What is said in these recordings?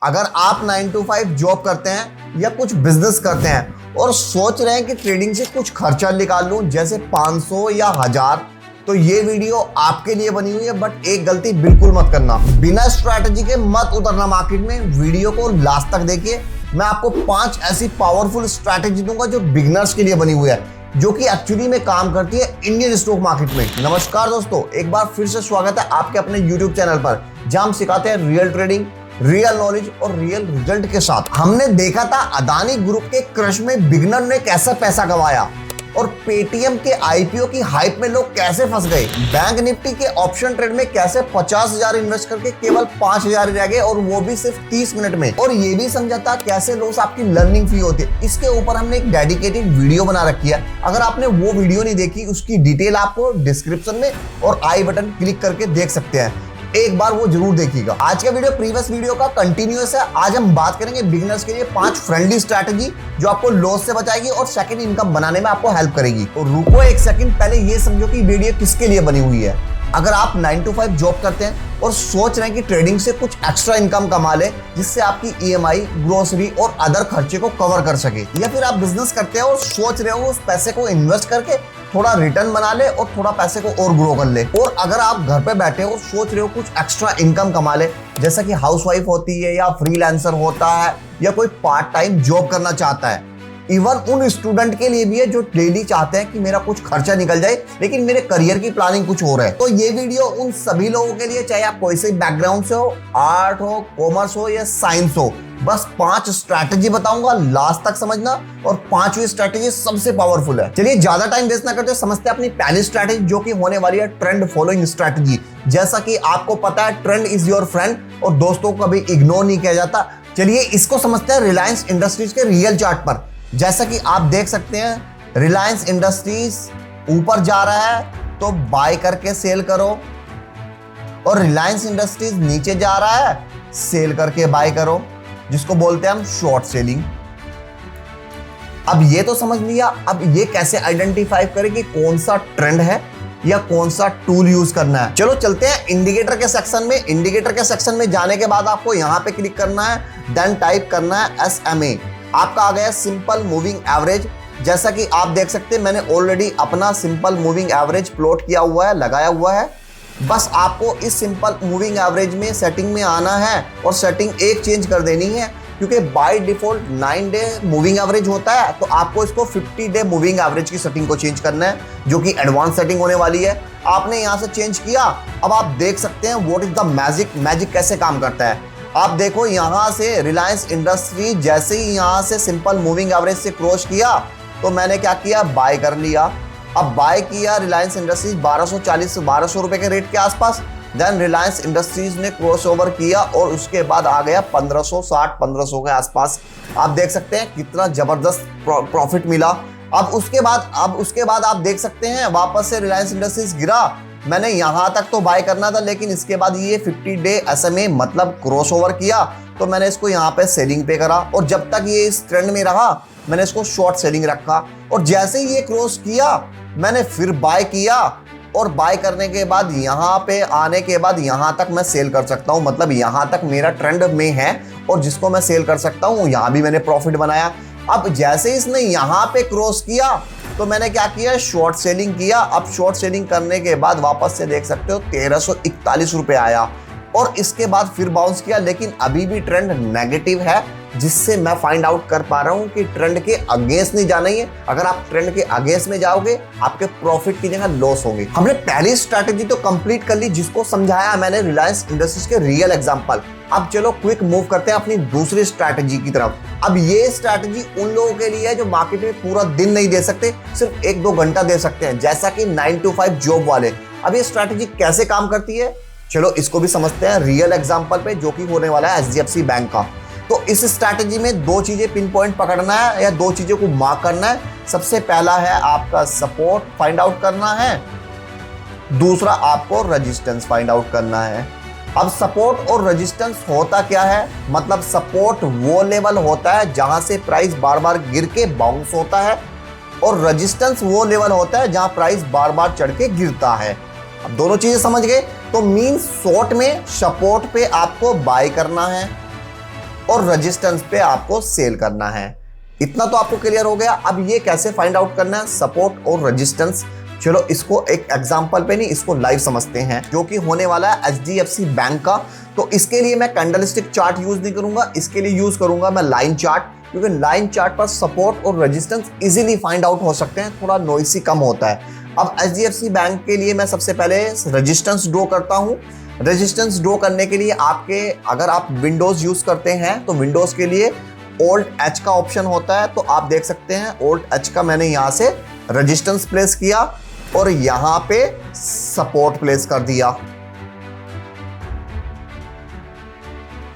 अगर आप 9 to 5 job करते हैं या कुछ बिजनेस करते हैं और सोच रहे हैं कि ट्रेडिंग से कुछ खर्चा निकाल लूं जैसे 500 या 1000, तो ये वीडियो आपके लिए बनी हुई है। बट एक गलती बिल्कुल मत करना, बिना स्ट्रैटेजी के मत उतरना मार्केट में। वीडियो को लास्ट तक देखिए। मैं आपको 5 ऐसी पावरफुल स्ट्रैटेजी दूंगा जो बिगिनर्स के लिए बनी हुई है, जो कि एक्चुअली में काम करती है इंडियन स्टॉक मार्केट में। नमस्कार दोस्तों, एक बार फिर से स्वागत है आपके अपने यूट्यूब चैनल पर, जहां हम सिखाते हैं रियल ट्रेडिंग, रियल नॉलेज और रियल रिजल्ट के साथ। हमने देखा था अदानी ग्रुप के क्रश में बिगिनर ने कैसा पैसा कमाया और पेटीएम के आईपीओ की हाइप में लोग कैसे फंस गए। बैंक निफ्टी के ऑप्शन ट्रेड में कैसे 50,000 इन्वेस्ट करके केवल 5,000 रह गए, और वो भी सिर्फ 30 मिनट में। और ये भी समझा था कैसे लॉस आपकी लर्निंग फी होती है। इसके ऊपर हमने एक डेडिकेटेड वीडियो बना रखी है। अगर आपने वो वीडियो नहीं देखी, उसकी डिटेल आपको डिस्क्रिप्शन में और आई बटन क्लिक करके देख सकते हैं। एक बार वो जरूर देखिएगा। आज का वीडियो प्रीवियस वीडियो का कंटिन्यूअस है। आज हम बात करेंगे बिगिनर्स के लिए 5 फ्रेंडली स्ट्रैटेजी जो आपको लॉस से बचाएगी और सेकंड इनकम बनाने में आपको हेल्प करेगी। और रुको एक सेकंड, पहले ये समझो कि वीडियो किसके लिए बनी हुई है। अगर आप 9 to 5 जॉब करते हैं और सोच रहे हैं कि ट्रेडिंग से कुछ एक्स्ट्रा इनकम कमा ले जिससे आपकी ईएमआई, ग्रोसरी और अदर खर्चे को कवर कर सके, या फिर आप बिजनेस करते हैं और सोच रहे हो उस पैसे को इन्वेस्ट करके थोड़ा रिटर्न बना ले और थोड़ा पैसे को और ग्रो कर ले। और अगर आप घर पे बैठे हो, सोच रहे हो कुछ एक्स्ट्रा इनकम कमा ले, जैसा कि हाउसवाइफ होती है या फ्रीलांसर होता है या कोई पार्ट टाइम जॉब करना चाहता है। इवन उन स्टूडेंट के लिए भी है जो डेली चाहते हैं कि मेरा कुछ खर्चा निकल जाए लेकिन मेरे करियर की प्लानिंग कुछ और है। तो ये वीडियो उन सभी लोगों के लिए, चाहे आप कोई से बैकग्राउंड से हो, आर्ट हो, कॉमर्स हो या साइंस हो। बस 5 स्ट्रैटेजी बताऊंगा, लास्ट तक समझना। और 5वीं स्ट्रैटेजी सबसे पावरफुल है। चलिए ज्यादा टाइम वेस्ट ना करते, समझते हैं अपनी पहली स्ट्रैटेजी, जो कि होने वाली है ट्रेंड फॉलोइंग स्ट्रैटेजी। जैसा कि आपको पता है, ट्रेंड इज योर फ्रेंड और दोस्तों को कभी इग्नोर नहीं किया जाता। चलिए इसको समझते हैं रिलायंस इंडस्ट्रीज के रियल चार्ट पर। जैसा कि आप देख सकते हैं, रिलायंस इंडस्ट्रीज ऊपर जा रहा है तो बाय करके सेल करो, और रिलायंस इंडस्ट्रीज नीचे जा रहा है, सेल करके बाय करो, जिसको बोलते हैं हम शॉर्ट सेलिंग। अब ये तो समझ लिया। अब ये कैसे आइडेंटिफाई करें कि कौन सा ट्रेंड है या कौन सा टूल यूज करना है। चलो चलते हैं इंडिकेटर के सेक्शन में। इंडिकेटर के सेक्शन में जाने के बाद आपको यहां पे क्लिक करना है, देन टाइप करना है SMA। आपका आ गया सिंपल मूविंग एवरेज। जैसा कि आप देख सकते हैं, मैंने ऑलरेडी अपना सिंपल मूविंग एवरेज प्लॉट किया हुआ है, लगाया हुआ है। बस आपको इस सिंपल मूविंग एवरेज में सेटिंग में आना है और सेटिंग एक चेंज कर देनी है, क्योंकि by default 9 day moving average होता है। तो आपको इसको 50 डे मूविंग एवरेज की सेटिंग को चेंज करना है, जो कि एडवांस सेटिंग होने वाली है। आपने यहां से चेंज किया। अब आप देख सकते हैं व्हाट इज द मैजिक कैसे काम करता है। आप देखो, यहां से रिलायंस इंडस्ट्री जैसे ही यहां से सिंपल मूविंग एवरेज से क्रॉस किया तो मैंने क्या किया, बाय कर लिया। अब बाय किया रिलायंस इंडस्ट्रीज 1240 से 1200 रुपए के रेट के आसपास। देन रिलायंस इंडस्ट्रीज ने क्रॉस ओवर किया और उसके बाद आ गया 1560-1500 के आसपास। आप देख सकते हैं कितना जबरदस्त प्रॉफिट मिला। अब उसके बाद आप देख सकते हैं वापस से रिलायंस इंडस्ट्रीज गिरा। मैंने यहां तक तो बाय करना था, लेकिन इसके बाद ये 50 डे SMA मतलब क्रॉस ओवर किया, तो मैंने इसको यहाँ पे सेलिंग पे करा। और जब तक ये इस ट्रेंड में रहा, मैंने इसको शॉर्ट सेलिंग रखा। और जैसे ही ये क्रॉस किया, मैंने फिर बाय किया। और बाय करने के बाद यहाँ पे आने के बाद यहाँ तक मैं सेल कर सकता हूँ, मतलब यहाँ तक मेरा ट्रेंड में है और जिसको मैं सेल कर सकता हूँ। यहाँ भी मैंने प्रॉफिट बनाया। अब जैसे इसने यहाँ पे क्रॉस किया तो मैंने क्या किया, शॉर्ट सेलिंग किया। अब शॉर्ट सेलिंग करने के बाद वापस से देख सकते हो 1341 रुपए आया, और इसके बाद फिर बाउंस किया। लेकिन अभी भी ट्रेंड नेगेटिव है, जिससे मैं फाइंड आउट कर पा रहा हूं कि ट्रेंड के अगेंस्ट नहीं जाना ही है। अगर आप ट्रेंड के अगेंस्ट में जाओगे, आपके प्रॉफिट की जगह लॉस होंगे। हमने पहली स्ट्रैटेजी तो कंप्लीट कर ली, जिसको समझाया मैंने रिलायंस इंडस्ट्रीज के रियल एग्जांपल। अब चलो क्विक मूव करते हैं अपनी दूसरी स्ट्रैटेजी की तरफ। अब ये स्ट्रैटेजी उन लोगों के लिए है जो मार्केट में पूरा दिन नहीं दे सकते, सिर्फ 1-2 घंटा दे सकते हैं, जैसा कि 9 to 5 जॉब वाले। अब ये स्ट्रैटेजी कैसे काम करती है, चलो इसको भी समझते हैं रियल एग्जांपल पे, जो कि होने वाला है HDFC बैंक का। तो इस स्ट्रैटेजी में 2 चीजें पिन पॉइंट पकड़ना है या 2 चीजों को मार्क करना है। सबसे पहला है आपका सपोर्ट फाइंड आउट करना है, दूसरा आपको रेजिस्टेंस फाइंड आउट करना है। अब सपोर्ट और रेजिस्टेंस होता क्या है, मतलब सपोर्ट वो लेवल होता है जहां से प्राइस बार बार गिर के बाउंस होता है, और रेजिस्टेंस वो लेवल होता है जहां प्राइस बार बार चढ़ के गिरता है। अब दोनों चीजें समझ गए, तो मीन शॉर्ट में सपोर्ट पे आपको बाय करना है और रेजिस्टेंस पे आपको सेल करना है। इतना तो आपको क्लियर हो गया। अब ये कैसे फाइंड आउट करना है सपोर्ट और रेजिस्टेंस, चलो इसको एक एग्जांपल पे नहीं, इसको लाइव समझते हैं, जो कि होने वाला है एचडीएफसी बैंक का। तो इसके लिए मैं कैंडलस्टिक चार्ट यूज नहीं करूंगा, इसके लिए यूज करूंगा मैं लाइन चार्ट, क्योंकि लाइन चार्ट पर सपोर्ट और रेजिस्टेंस इजीली फाइंड आउट हो सकते हैं, थोड़ा नॉइसी कम होता है। अब एचडीएफसी बैंक के लिए मैं सबसे पहले रेजिस्टेंस ड्रॉ करता हूं। रेजिस्टेंस ड्रॉ करने के लिए आपके, अगर आप विंडोज यूज करते हैं तो विंडोज के लिए Alt H का ऑप्शन होता है। तो आप देख सकते हैं Alt H का मैंने यहां से रेजिस्टेंस प्लेस किया और यहां पे सपोर्ट प्लेस कर दिया।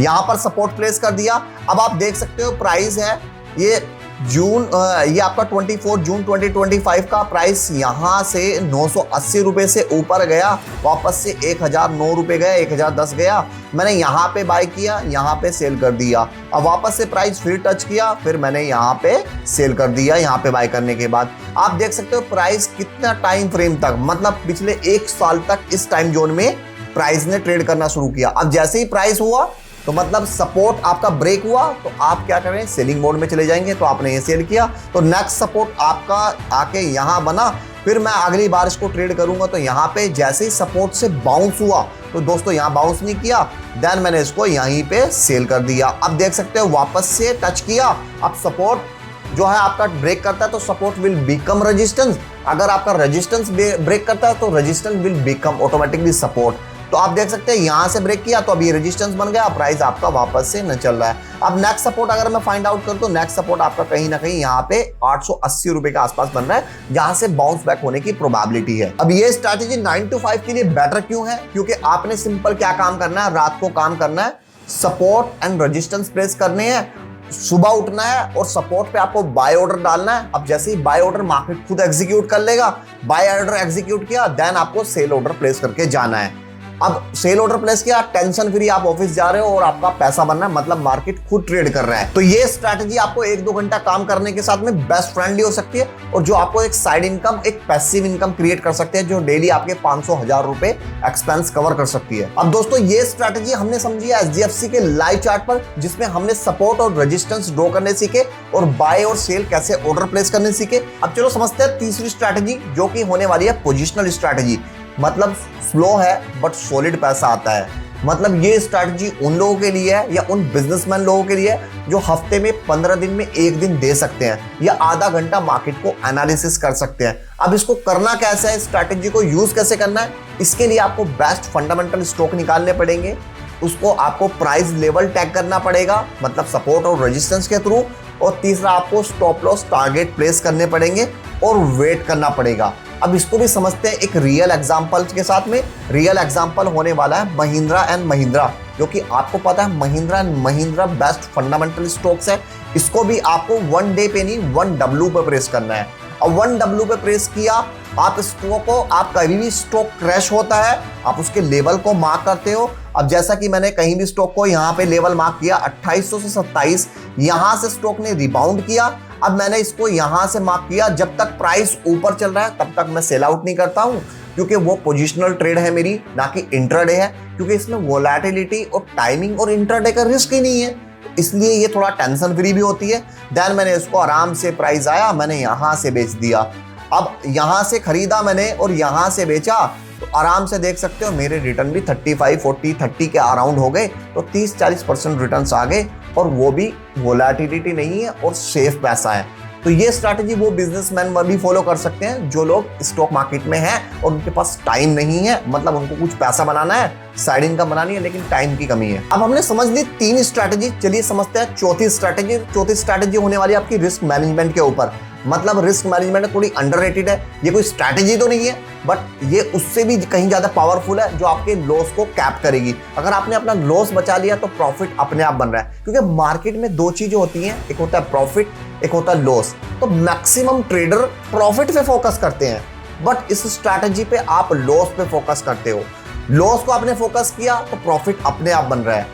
यहां पर सपोर्ट प्लेस कर दिया। अब आप देख सकते हो प्राइस है ये ये आपका 24 जून 2025 का प्राइस यहां से 980 रुपए से ऊपर गया, वापस से 1009 रुपए गया, 1010 गया। मैंने यहां पे बाय किया, यहां पे सेल कर दिया। अब वापस से प्राइस फिर टच किया, फिर मैंने यहां पे सेल कर दिया। यहां पे बाय करने के बाद आप देख सकते हो प्राइस कितना टाइम फ्रेम तक, मतलब पिछले 1 साल तक इस टाइम जोन में प्राइस ने ट्रेड करना शुरू किया। अब जैसे ही प्राइस हुआ तो मतलब सपोर्ट आपका ब्रेक हुआ तो आप क्या करें, सेलिंग मोड में चले जाएंगे। तो आपने ये सेल किया तो नेक्स्ट सपोर्ट आपका आके यहां बना, फिर मैं अगली बार इसको ट्रेड करूंगा तो यहां पे जैसे ही सपोर्ट से बाउंस हुआ तो दोस्तों यहां बाउंस नहीं किया, देन मैंने इसको यहीं पे सेल कर दिया। अब देख सकते हो वापस से टच किया। अब सपोर्ट जो है आपका ब्रेक करता है तो सपोर्ट विल बिकम रेजिस्टेंस, अगर आपका रेजिस्टेंस ब्रेक करता है तो resistance will become automatically support. तो आप देख सकते हैं यहां से ब्रेक किया तो अभी रेजिस्टेंस बन गया, प्राइस आपका वापस से न चल रहा है। अब नेक्स्ट सपोर्ट अगर मैं फाइंड आउट करूं तो नेक्स्ट सपोर्ट आपका कहीं ना कहीं यहां पे 880 रुपए के आसपास बन रहा है, जहां से बाउंस बैक होने की प्रोबेबिलिटी है। अब ये स्ट्रैटेजी 9 to 5 के लिए बेटर क्यों है, क्योंकि आपने सिंपल क्या काम करना है, रात को काम करना है, सपोर्ट एंड रेजिस्टेंस प्लेस करने हैं, सुबह उठना है और सपोर्ट पे आपको बाय ऑर्डर डालना है। अब जैसे ही बाय ऑर्डर मार्केट खुद एग्जीक्यूट कर लेगा, बाय ऑर्डर एग्जीक्यूट किया, देन आपको सेल ऑर्डर प्लेस करके जाना है। अब सेल ऑर्डर प्लेस किया, टेंशन फ्री आप ऑफिस जा रहे हो और आपका पैसा बन रहा है, मतलब मार्केट खुद ट्रेड कर रहा है। तो ये स्ट्रैटेजी आपको 1-2 घंटा काम करने के साथ में बेस्ट फ्रेंडली हो सकती है और जो आपको एक साइड इनकम, एक पैसिव इनकम क्रिएट कर सकते हैं, जो डेली आपके 500-1000 रुपए एक्सपेंस कवर कर सकती है। अब दोस्तों ये स्ट्रैटेजी हमने समझी है एचडीएफसी के लाइव चार्ट पर, जिसमें हमने सपोर्ट और रेजिस्टेंस ड्रॉ करने सीखे और बाय और सेल कैसे ऑर्डर प्लेस करने सीखे। अब चलो समझते हैं तीसरी स्ट्रैटेजी, जो कि होने वाली है पोजिशनल स्ट्रैटेजी। मतलब स्लो है बट सॉलिड पैसा आता है। मतलब ये स्ट्रैटेजी उन लोगों के लिए है या उन बिजनेसमैन लोगों के लिए है जो हफ्ते में 15 दिन में 1 दिन दे सकते हैं या आधा घंटा मार्केट को एनालिसिस कर सकते हैं। अब इसको करना कैसे है, स्ट्रैटेजी को यूज कैसे करना है, इसके लिए आपको बेस्ट फंडामेंटल स्टॉक निकालने पड़ेंगे, उसको आपको प्राइस लेवल टैग करना पड़ेगा, मतलब सपोर्ट और रेजिस्टेंस के थ्रू, और तीसरा आपको स्टॉप लॉस टारगेट प्लेस करने पड़ेंगे और वेट करना पड़ेगा। अब इसको भी समझते हैं एक रियल एग्जांपल के साथ में। रियल एग्जांपल होने वाला है महिंद्रा एंड महिंद्रा, जो कि आपको पता है Mahindra and Mahindra best fundamental stocks है। इसको भी आपको 1 डे पे नहीं 1W पे प्रेस करना है। और 1W पे प्रेस किया, आप स्टॉक को, आप कभी भी स्टॉक क्रैश होता है आप उसके लेवल को मार्क करते हो। अब जैसा कि मैंने कहीं भी स्टॉक को यहाँ पे लेवल मार्क किया 2800 से 27, यहाँ से स्टॉक ने रिबाउंड किया। अब मैंने इसको यहां से मार्क किया, जब तक प्राइस ऊपर चल रहा है तब तक मैं सेल आउट नहीं करता हूं, क्योंकि वो पोजिशनल ट्रेड है मेरी, ना कि इंट्राडे है, क्योंकि इसमें वोलेटिलिटी और टाइमिंग और इंट्राडे का रिस्क ही नहीं है, इसलिए ये थोड़ा टेंशन फ्री भी होती है। देन मैंने इसको आराम से, प्राइस आया मैंने यहां से बेच दिया। अब यहां से खरीदा मैंने और यहां से बेचा, तो आराम से देख सकते हो मेरे रिटर्न भी 35, 40, 30 के अराउंड हो गए। तो 30-40% रिटर्न्स आ गए और वो भी वोलेटिलिटी नहीं है और सेफ पैसा है। तो ये स्ट्रैटेजी वो बिजनेसमैन भी फॉलो कर सकते हैं जो लोग स्टॉक मार्केट में हैं और उनके पास टाइम नहीं है, मतलब उनको कुछ पैसा बनाना है, साइड इनकम बनानी है, लेकिन टाइम की कमी है। अब हमने समझ ली 3 स्ट्रैटेजी, चलिए समझते हैं चौथी स्ट्रैटेजी। चौथी स्ट्रैटेजी होने वाली है आपकी रिस्क मैनेजमेंट के ऊपर। मतलब रिस्क मैनेजमेंट थोड़ी अंडररेटेड है, ये कोई स्ट्रैटेजी तो नहीं है, बट ये उससे भी कहीं ज्यादा पावरफुल है, जो आपके लॉस को कैप करेगी। अगर आपने अपना लॉस बचा लिया तो प्रॉफिट अपने आप बन रहा है, क्योंकि मार्केट में 2 चीजें होती हैं, एक होता है प्रॉफिट, एक होता है लॉस। तो मैक्सिमम ट्रेडर प्रॉफिट पे फोकस करते हैं, बट इस स्ट्रैटेजी पे आप लॉस पे फोकस करते हो। लॉस को आपने फोकस किया तो प्रॉफिट अपने आप बन रहा है।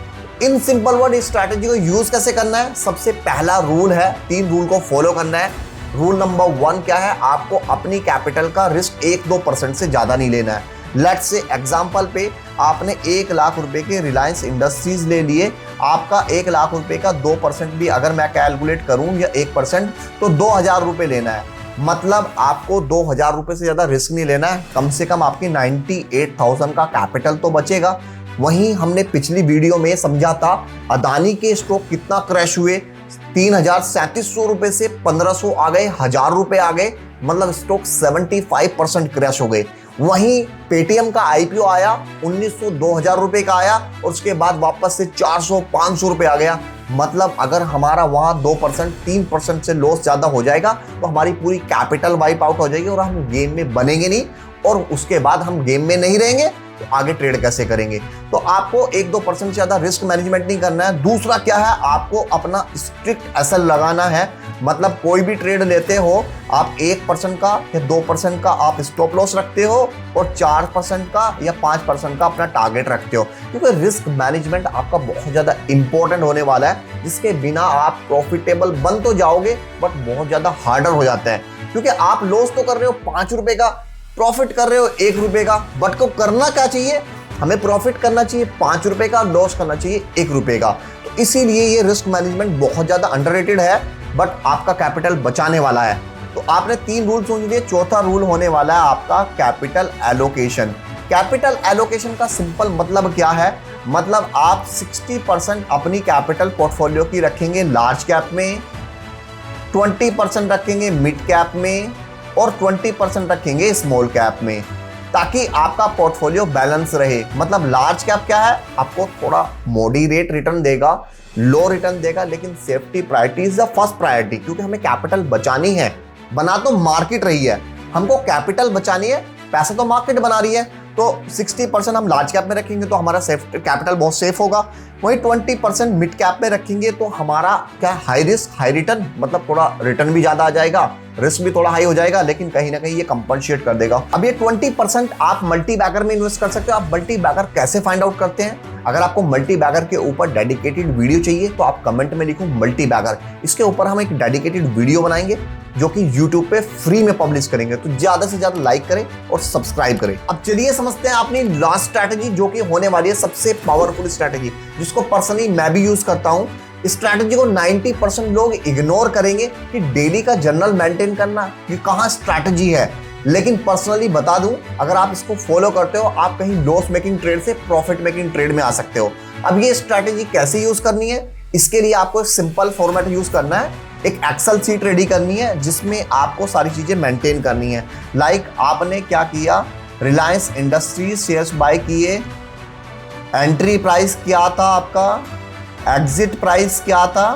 इन सिंपल वर्ड, इस स्ट्रैटेजी को यूज कैसे करना है, सबसे पहला रूल है, 3 रूल को फॉलो करना है। रूल नंबर 1 क्या है, आपको अपनी कैपिटल का रिस्क 1-2% से ज्यादा नहीं लेना है। लेट्स से एग्जांपल पे आपने 1 लाख रुपए के रिलायंस इंडस्ट्रीज ले लिए, आपका 1,00,000 रुपए का 2% भी अगर मैं कैलकुलेट करूं या 1% तो 2,000 रुपए लेना है। मतलब आपको 2,000 रुपए से ज्यादा रिस्क नहीं लेना है। कम से कम आपकी 98,000 का कैपिटल तो बचेगा। वहीं हमने पिछली वीडियो में समझा था अदानी के स्टॉक कितना क्रैश हुए, 3,3700 रुपए से 1,500 आ गए, 1,000 रुपए आ गए, मतलब स्टॉक 75% क्रैश हो गए। वहीं पेटीएम का आईपीओ आया 1,900 2,000 रुपए का आया और उसके बाद वापस से 400 500 रुपए आ गया। मतलब अगर हमारा वहां 2% 3% से लॉस ज्यादा हो जाएगा तो हमारी पूरी कैपिटल वाइप आउट हो जाएगी और हम गेम में बनेंगे नहीं, और उसके बाद हम गेम में नहीं रहेंगे तो आगे ट्रेड कैसे करेंगे। तो आपको 1-2% से ज्यादा रिस्क मैनेजमेंट नहीं करना है। दूसरा क्या है, आपको अपना स्ट्रिक्ट एसएल लगाना है। मतलब कोई भी ट्रेड लेते हो आप 1% का या 2% का आप स्टॉप लॉस रखते हो और 4% का या 5% का अपना टारगेट रखते हो, क्योंकि रिस्क मैनेजमेंट आपका बहुत ज्यादा इंपॉर्टेंट होने वाला है, जिसके बिना आप प्रॉफिटेबल बन तो जाओगे बट बहुत ज्यादा हार्डर हो जाता है। क्योंकि आप लॉस तो कर रहे हो 5 रुपए का, प्रॉफिट कर रहे हो 1 रुपए का, बट को करना क्या चाहिए, हमें प्रॉफिट करना चाहिए 5 रुपए का, लॉस करना चाहिए 1 रुपए का। तो इसीलिए ये रिस्क मैनेजमेंट बहुत ज्यादा अंडररेटेड है बट आपका कैपिटल बचाने वाला है। तो आपने 3 रूल समझ लिए, चौथा रूल होने वाला है आपका कैपिटल एलोकेशन। कैपिटल एलोकेशन का सिंपल मतलब क्या है, मतलब आप 60% अपनी कैपिटल पोर्टफोलियो की रखेंगे लार्ज कैप में, 20% रखेंगे मिड कैप में और 20% रखेंगे स्मॉल कैप में, ताकि आपका पोर्टफोलियो बैलेंस रहे। मतलब लार्ज कैप क्या है, आपको थोड़ा मॉडरेट रिटर्न देगा, लो रिटर्न देगा, लेकिन safety priority is the first priority, क्योंकि हमें कैपिटल बचानी है। बना तो मार्केट रही है, हमको कैपिटल बचानी है, पैसा तो मार्केट बना रही है। तो 60% हम लार्ज कैप में रखेंगे तो हमारा सेफ कैपिटल बहुत सेफ होगा। वहीं 20% मिड कैप में रखेंगे तो हमारा क्या, हाई रिस्क हाई रिटर्न, मतलब थोड़ा रिटर्न भी ज्यादा आ जाएगा, रिस्क भी थोड़ा हाई हो जाएगा, लेकिन कहीं ना कहीं ये कंपनसेट कर देगा। अब ये 20% आप मल्टी बैगर में इन्वेस्ट कर सकते हो। आप मल्टी बैगर कैसे फाइंड आउट करते हैं, अगर आपको मल्टी बैगर के ऊपर डेडिकेटेड वीडियो चाहिए तो आप कमेंट में लिखो मल्टी बैगर, इसके ऊपर हम एक डेडिकेटेड वीडियो बनाएंगे जो कि YouTube पे फ्री में पब्लिश करेंगे। तो ज्यादा से ज्यादा लाइक करें और सब्सक्राइब करें। अब चलिए समझते हैं अपनी लास्ट स्ट्रैटेजी, जो कि होने वाली है सबसे पावरफुल स्ट्रैटेजी, जिसको पर्सनली मैं भी यूज करता हूं। इस स्ट्रैटेजी को 90% लोग इग्नोर करेंगे कि डेली का जर्नल मेंटेन करना ये कहां स्ट्रैटेजी है, लेकिन पर्सनली बता दूं, अगर आप इसको फॉलो करते हो आप कहीं लॉस मेकिंग ट्रेड से प्रॉफिट मेकिंग ट्रेड में आ सकते हो। अब ये स्ट्रैटेजी कैसे यूज करनी है, इसके लिए आपको एक सिंपल फॉर्मेट यूज करना है। एक एक्सेल शीट रेडी करनी है जिसमें आपको सारी चीजें मेंटेन करनी है। लाइक आपने क्या किया, रिलायंस इंडस्ट्रीज शेयर्स बाय किए, एंट्री प्राइस क्या था आपका, एग्जिट प्राइस क्या था,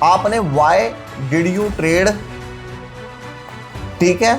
आपने व्हाई डिड यू ट्रेड, ठीक है,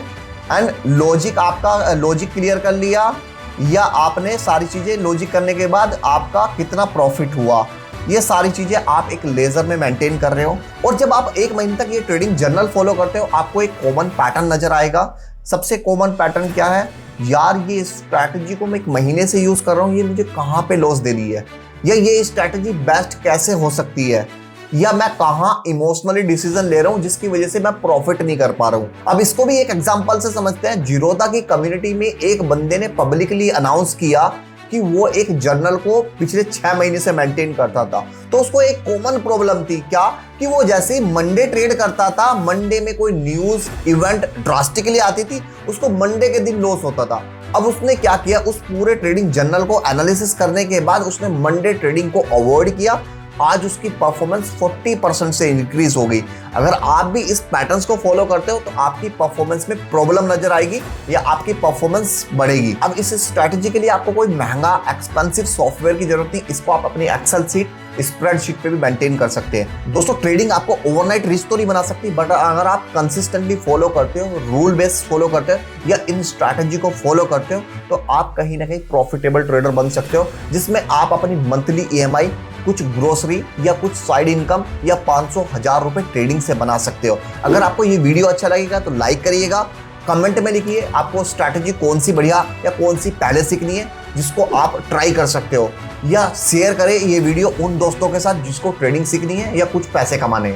एंड लॉजिक, आपका लॉजिक क्लियर कर लिया, या आपने सारी चीजें लॉजिक करने के बाद आपका कितना प्रॉफिट हुआ, ये सारी चीजें आप एक लेजर में मेंटेन कर रहे हो। और जब आप 1 महीने तक ये ट्रेडिंग जर्नल फॉलो करते हो आपको एक कॉमन पैटर्न नजर आएगा। सबसे कॉमन पैटर्न क्या है, यार ये स्ट्रैटेजी को मैं 1 महीने से यूज कर रहा हूँ, ये मुझे कहाँ पे लॉस दे रही है, या ये स्ट्रैटेजी बेस्ट कैसे हो सकती है, या मैं कहां इमोशनली डिसीजन ले रहा हूं जिसकी वजह से मैं प्रॉफिट नहीं कर पा रहा हूं। अब इसको भी एक एग्जांपल से समझते हैं। जीरोधा की कम्युनिटी में एक बंदे ने पब्लिकली अनाउंस किया कि वो एक जर्नल को पिछले 6 महीने से मेंटेन करता था। तो उसको एक कॉमन प्रॉब्लम थी, क्या, कि वो जैसे ही मंडे ट्रेड करता था, मंडे में कोई न्यूज इवेंट ड्रास्टिकली आती थी, उसको मंडे के दिन लॉस होता था। अब उसने क्या किया, उस पूरे ट्रेडिंग जर्नल को एनालिसिस करने के बाद उसने मंडे ट्रेडिंग को अवॉइड किया। आज उसकी परफॉर्मेंस 40% से इंक्रीज हो गई। अगर आप भी इस पैटर्न्स को फॉलो करते हो तो आपकी परफॉर्मेंस में प्रॉब्लम नजर आएगी या आपकी परफॉर्मेंस बढ़ेगी। अब इस स्ट्रैटेजी के लिए आपको कोई महंगा एक्सपेंसिव सॉफ्टवेयर की जरूरत नहीं, इसको आप अपनी एक्सेल शीट, स्प्रेडशीट पे भी मेंटेन कर सकते हैं। दोस्तों ट्रेडिंग आपको ओवरनाइट रिच तो नहीं बना सकती, बट अगर आप कंसिस्टेंटली फॉलो करते हो, रूल बेस्ड फॉलो करते हो या इन स्ट्रैटेजी को फॉलो करते हो तो आप कहीं ना कहीं प्रॉफिटेबल ट्रेडर बन सकते हो, जिसमें आप अपनी मंथली EMI, कुछ ग्रोसरी या कुछ साइड इनकम या 500-1000 रुपए ट्रेडिंग से बना सकते हो। अगर आपको ये वीडियो अच्छा लगेगा तो लाइक करिएगा, कमेंट में लिखिए आपको स्ट्रैटेजी कौन सी बढ़िया या कौन सी पहले सीखनी है जिसको आप ट्राई कर सकते हो, या शेयर करें ये वीडियो उन दोस्तों के साथ जिसको ट्रेडिंग सीखनी है या कुछ पैसे कमाने हैं।